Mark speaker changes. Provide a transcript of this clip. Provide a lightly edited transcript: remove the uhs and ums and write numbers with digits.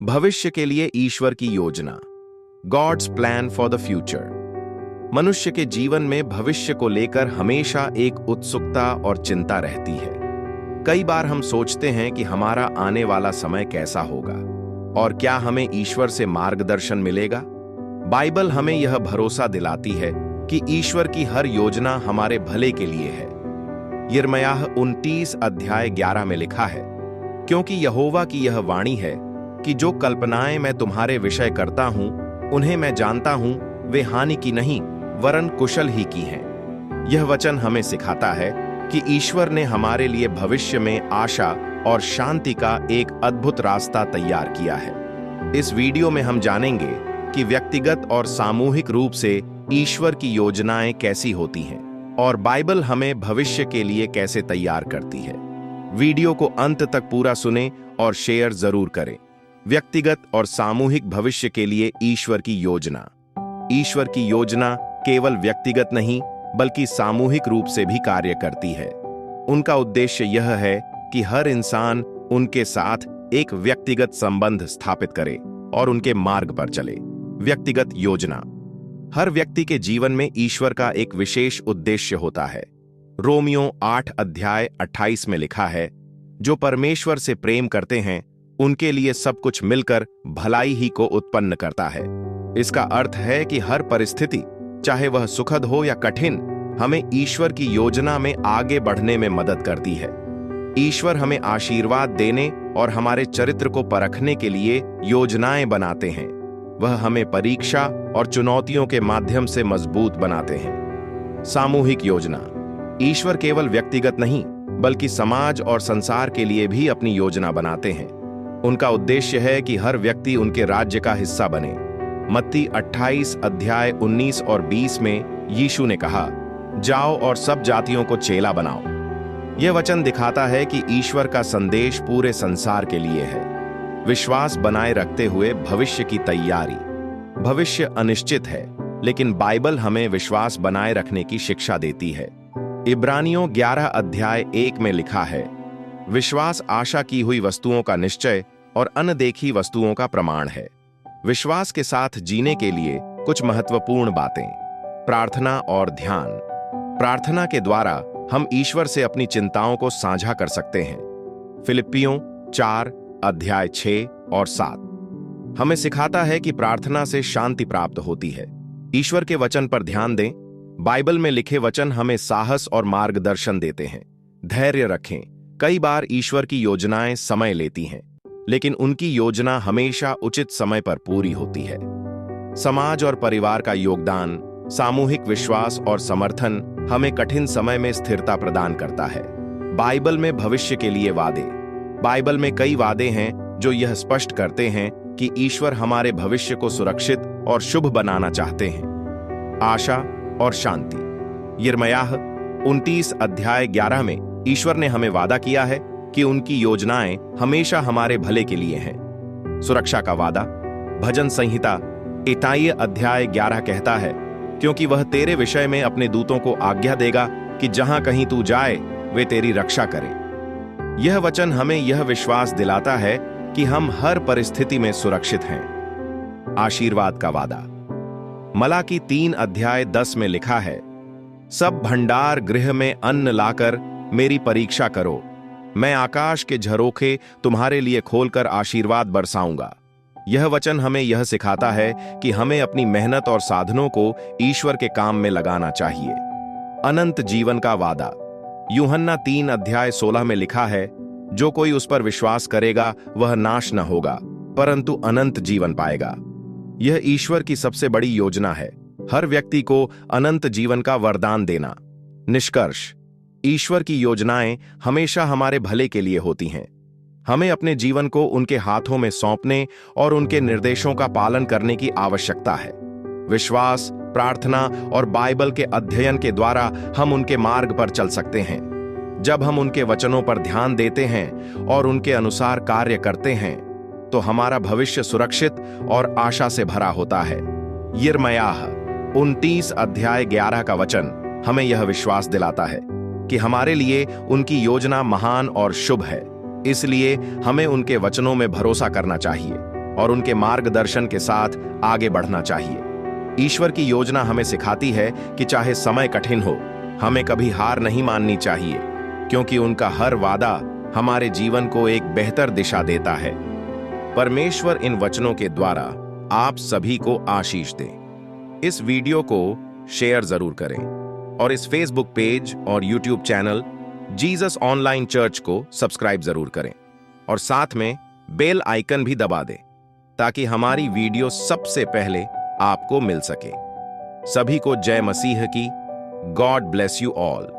Speaker 1: भविष्य के लिए ईश्वर की योजना, God's plan for the future. मनुष्य के जीवन में भविष्य को लेकर हमेशा एक उत्सुकता और चिंता रहती है। कई बार हम सोचते हैं कि हमारा आने वाला समय कैसा होगा और क्या हमें ईश्वर से मार्गदर्शन मिलेगा। बाइबल हमें यह भरोसा दिलाती है कि ईश्वर की हर योजना हमारे भले के लिए है। यिर्मयाह 29 अध्याय 11 में लिखा है, क्योंकि यहोवा की यह वाणी है कि जो कल्पनाएं मैं तुम्हारे विषय करता हूं उन्हें मैं जानता हूं, वे हानि की नहीं वरन कुशल ही की हैं। यह वचन हमें सिखाता है कि ईश्वर ने हमारे लिए भविष्य में आशा और शांति का एक अद्भुत रास्ता तैयार किया है। इस वीडियो में हम जानेंगे कि व्यक्तिगत और सामूहिक रूप से ईश्वर की योजनाएं कैसी होती हैं और बाइबल हमें भविष्य के लिए कैसे तैयार करती है। वीडियो को अंत तक पूरा सुनें और शेयर जरूर करें। व्यक्तिगत और सामूहिक भविष्य के लिए ईश्वर की योजना। ईश्वर की योजना केवल व्यक्तिगत नहीं बल्कि सामूहिक रूप से भी कार्य करती है। उनका उद्देश्य यह है कि हर इंसान उनके साथ एक व्यक्तिगत संबंध स्थापित करे और उनके मार्ग पर चले। व्यक्तिगत योजना। हर व्यक्ति के जीवन में ईश्वर का एक विशेष उद्देश्य होता है। रोमियो 8 अध्याय 28 में लिखा है, जो परमेश्वर से प्रेम करते हैं उनके लिए सब कुछ मिलकर भलाई ही को उत्पन्न करता है। इसका अर्थ है कि हर परिस्थिति, चाहे वह सुखद हो या कठिन, हमें ईश्वर की योजना में आगे बढ़ने में मदद करती है। ईश्वर हमें आशीर्वाद देने और हमारे चरित्र को परखने के लिए योजनाएं बनाते हैं। वह हमें परीक्षा और चुनौतियों के माध्यम से मजबूत बनाते हैं। सामूहिक योजना। ईश्वर केवल व्यक्तिगत नहीं बल्कि समाज और संसार के लिए भी अपनी योजना बनाते हैं। उनका उद्देश्य है कि हर व्यक्ति उनके राज्य का हिस्सा बने। मत्ती 28 अध्याय 19 और 20 में यीशु ने कहा, जाओ और सब जातियों को चेला बनाओ। यह वचन दिखाता है कि ईश्वर का संदेश पूरे संसार के लिए है। विश्वास बनाए रखते हुए भविष्य की तैयारी। भविष्य अनिश्चित है, लेकिन बाइबल हमें विश्वास बनाए रखने की शिक्षा देती है। इब्रानियों 11 अध्याय 1 में लिखा है, विश्वास आशा की हुई वस्तुओं का निश्चय और अनदेखी वस्तुओं का प्रमाण है। विश्वास के साथ जीने के लिए कुछ महत्वपूर्ण बातें। प्रार्थना और ध्यान। प्रार्थना के द्वारा हम ईश्वर से अपनी चिंताओं को साझा कर सकते हैं। फिलिप्पियों 4 अध्याय 6 और 7 हमें सिखाता है कि प्रार्थना से शांति प्राप्त होती है। ईश्वर के वचन पर ध्यान दें। बाइबल में लिखे वचन हमें साहस और मार्गदर्शन देते हैं। धैर्य रखें। कई बार ईश्वर की योजनाएं समय लेती हैं, लेकिन उनकी योजना हमेशा उचित समय पर पूरी होती है। समाज और परिवार का योगदान। सामूहिक विश्वास और समर्थन हमें कठिन समय में स्थिरता प्रदान करता है। बाइबल में भविष्य के लिए वादे। बाइबल में कई वादे हैं जो यह स्पष्ट करते हैं कि ईश्वर हमारे भविष्य को सुरक्षित और शुभ बनाना चाहते हैं। आशा और शांति। यिर्मयाह 29 अध्याय 11 में ईश्वर ने हमें वादा किया है कि उनकी योजनाएं हमेशा हमारे भले के लिए हैं। सुरक्षा का वादा। भजन संहिता 23 अध्याय 11 कहता है, क्योंकि वह तेरे विषय में अपने दूतों को आज्ञा देगा कि जहां कहीं तू जाए वे तेरी रक्षा करें। यह वचन हमें यह विश्वास दिलाता है कि हम हर परिस्थिति में सुरक्षित हैं। आशीर्वाद का वादा। मलाकी 3 अध्याय 10 में लिखा है, सब भंडार गृह में अन्न लाकर मेरी परीक्षा करो, मैं आकाश के झरोखे तुम्हारे लिए खोलकर आशीर्वाद बरसाऊंगा। यह वचन हमें यह सिखाता है कि हमें अपनी मेहनत और साधनों को ईश्वर के काम में लगाना चाहिए। अनंत जीवन का वादा। यूहन्ना 3 अध्याय 16 में लिखा है, जो कोई उस पर विश्वास करेगा वह नाश न होगा परंतु अनंत जीवन पाएगा। यह ईश्वर की सबसे बड़ी योजना है, हर व्यक्ति को अनंत जीवन का वरदान देना। निष्कर्ष। ईश्वर की योजनाएं हमेशा हमारे भले के लिए होती हैं। हमें अपने जीवन को उनके हाथों में सौंपने और उनके निर्देशों का पालन करने की आवश्यकता है। विश्वास, प्रार्थना और बाइबल के अध्ययन के द्वारा हम उनके मार्ग पर चल सकते हैं। जब हम उनके वचनों पर ध्यान देते हैं और उनके अनुसार कार्य करते हैं तो हमारा भविष्य सुरक्षित और आशा से भरा होता है। यिर्मयाह 29 अध्याय 11 का वचन हमें यह विश्वास दिलाता है कि हमारे लिए उनकी योजना महान और शुभ है। इसलिए हमें उनके वचनों में भरोसा करना चाहिए और उनके मार्गदर्शन के साथ आगे बढ़ना चाहिए। ईश्वर की योजना हमें सिखाती है कि चाहे समय कठिन हो, हमें कभी हार नहीं माननी चाहिए, क्योंकि उनका हर वादा हमारे जीवन को एक बेहतर दिशा देता है। परमेश्वर इन वचनों के द्वारा आप सभी को आशीष दे। इस वीडियो को शेयर जरूर करें और इस फेसबुक पेज और YouTube channel Jesus online church को सब्सक्राइब जरूर करें और साथ में बेल आइकन भी दबा दें ताकि हमारी वीडियो सबसे पहले आपको मिल सके। सभी को जय मसीह की। God bless you all.